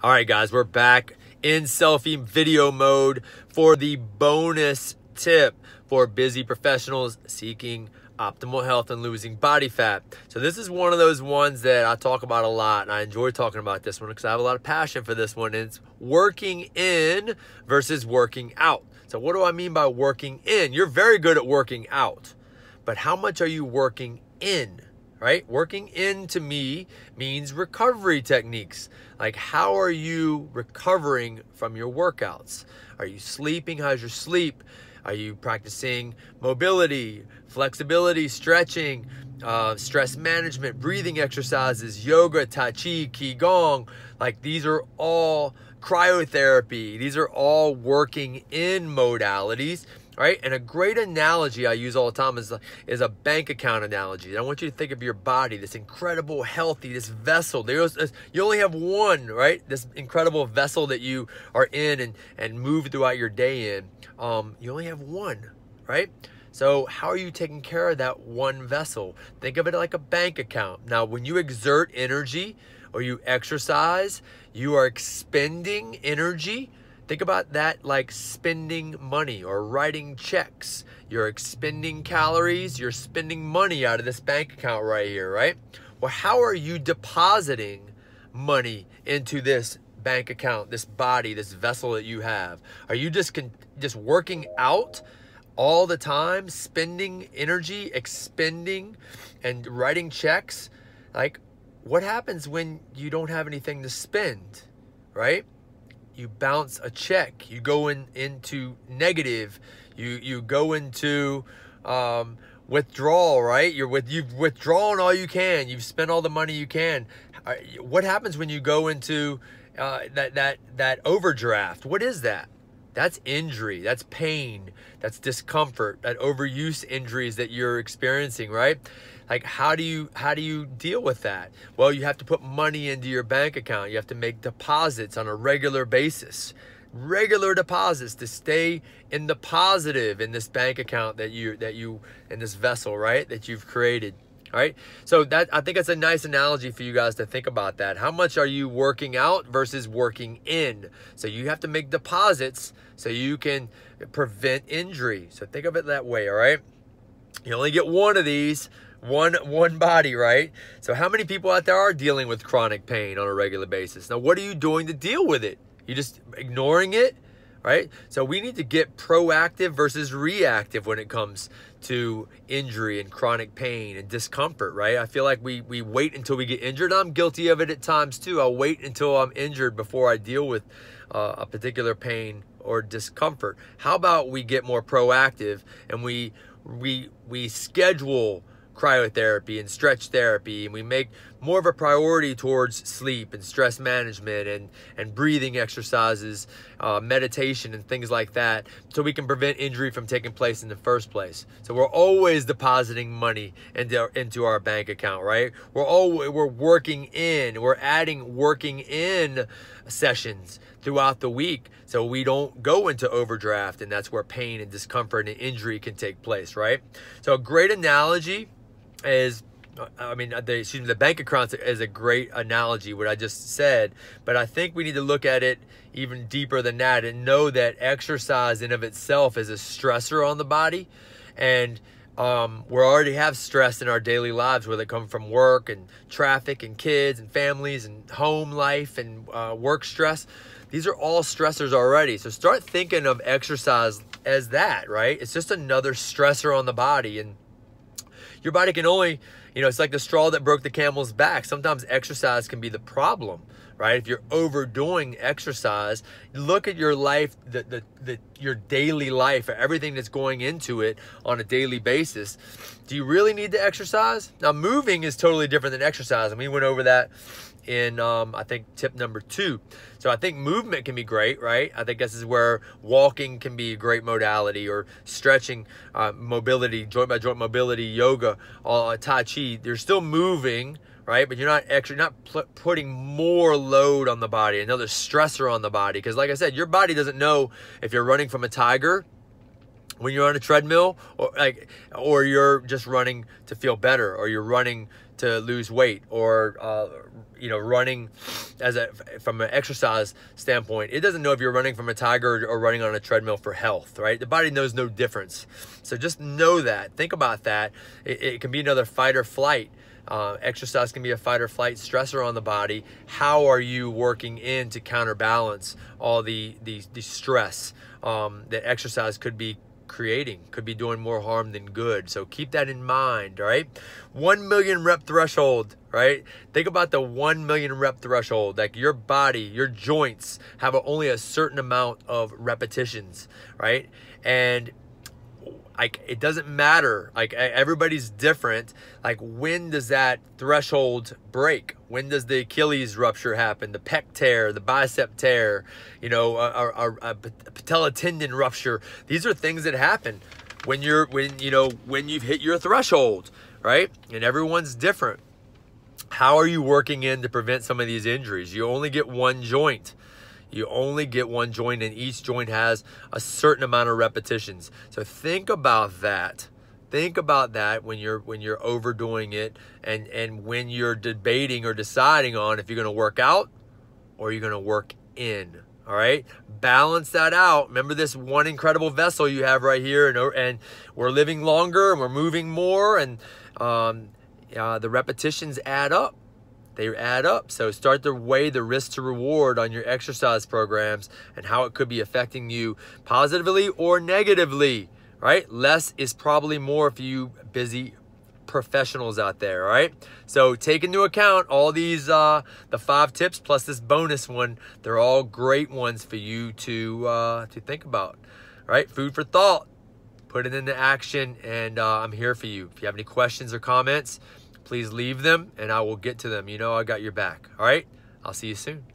All right, guys, we're back in selfie video mode for the bonus tip for busy professionals seeking optimal health and losing body fat. So this is one of those ones that I talk about a lot, and I enjoy talking about this one because I have a lot of passion for this one. And it's working in versus working out. So what do I mean by working in? You're very good at working out, but how much are you working in? Right? Working in to me means recovery techniques. Like, how are you recovering from your workouts? Are you sleeping? How's your sleep? Are you practicing mobility, flexibility, stretching, stress management, breathing exercises, yoga, tai chi, qigong? Like, these are all cryotherapy. These are all working in modalities. Right? And a great analogy I use all the time is a bank account analogy. I want you to think of your body, this incredible, healthy, this vessel. You only have one, right? This incredible vessel that you are in and move throughout your day in. You only have one, right? So how are you taking care of that one vessel? Think of it like a bank account. Now, when you exert energy or you exercise, you are expending energy. Think about that like spending money or writing checks. You're expending calories, you're spending money out of this bank account right here, right? Well, how are you depositing money into this bank account, this body, this vessel that you have? Are you just working out all the time, spending energy, expending, and writing checks? Like, what happens when you don't have anything to spend, right? You bounce a check, you go into negative, you go into withdrawal, right? You've withdrawn all you can, you've spent all the money you can. What happens when you go into that overdraft? What is that? That's injury, that's pain, that's discomfort, that overuse injuries that you're experiencing, right? Like, how do you deal with that? Well, you have to put money into your bank account. You have to make deposits on a regular basis. Regular deposits to stay in the positive in this bank account that you in this vessel, right? That you've created. All right. So I think that's a nice analogy for you guys to think about that. How much are you working out versus working in? So you have to make deposits so you can prevent injury. So think of it that way. All right. You only get one of these, one body, right? So how many people out there are dealing with chronic pain on a regular basis? Now, what are you doing to deal with it? You just ignoring it, right? So we need to get proactive versus reactive when it comes to injury and chronic pain and discomfort, right? I feel like we wait until we get injured. I'm guilty of it at times too. I'll wait until I'm injured before I deal with a particular pain or discomfort. How about we get more proactive and we schedule cryotherapy and stretch therapy, and we make more of a priority towards sleep and stress management and breathing exercises, meditation and things like that, so we can prevent injury from taking place in the first place. So we're always depositing money into our bank account, right? We're working in, we're adding working in sessions throughout the week so we don't go into overdraft, and that's where pain and discomfort and injury can take place, right? So a great analogy is, the bank account is a great analogy, what I just said, but I think we need to look at it even deeper than that and know that exercise in of itself is a stressor on the body. And we already have stress in our daily lives, whether it comes from work and traffic and kids and families and home life and work stress. These are all stressors already. So start thinking of exercise as that, right? It's just another stressor on the body. And your body can only, it's like the straw that broke the camel's back. Sometimes exercise can be the problem, right? If you're overdoing exercise, look at your life, your daily life, everything that's going into it on a daily basis. Do you really need to exercise? Now, moving is totally different than exercise, and we went over that in, I think, tip number 2. So I think movement can be great, right? I think this is where walking can be a great modality, or stretching, mobility, joint by joint mobility, yoga, tai chi. You're still moving, right? But you're not putting more load on the body, another stressor on the body. Because like I said, your body doesn't know if you're running from a tiger when you're on a treadmill, or you're just running to feel better, or you're running to lose weight, or running from an exercise standpoint, it doesn't know if you're running from a tiger or running on a treadmill for health, right? The body knows no difference. So just know that. Think about that. It can be another fight or flight. Exercise can be a fight or flight stressor on the body. How are you working in to counterbalance all the stress that exercise could be creating, could be doing more harm than good? So keep that in mind, all right? 1 million rep threshold, right? Think about the 1 million rep threshold. Like your body, your joints have only a certain amount of repetitions, right? And like, it doesn't matter. Like, everybody's different. Like, when does that threshold break? When does the Achilles rupture happen? The pec tear, the bicep tear, you know, a patella tendon rupture. These are things that happen when you've hit your threshold, right? And everyone's different. How are you working in to prevent some of these injuries? You only get one joint. You only get one joint, and each joint has a certain amount of repetitions. So think about that. Think about that when you're overdoing it, and when you're debating or deciding on if you're going to work out or you're going to work in. All right, balance that out. Remember this one incredible vessel you have right here, and we're living longer and we're moving more, and the repetitions add up. They add up. So start to weigh the risk to reward on your exercise programs and how it could be affecting you positively or negatively, right? Less is probably more for you busy professionals out there, all right? So take into account all these, the 5 tips plus this bonus one. They're all great ones for you to think about, right? Food for thought. Put it into action, and I'm here for you. If you have any questions or comments, please leave them and I will get to them. You know I got your back. All right? I'll see you soon.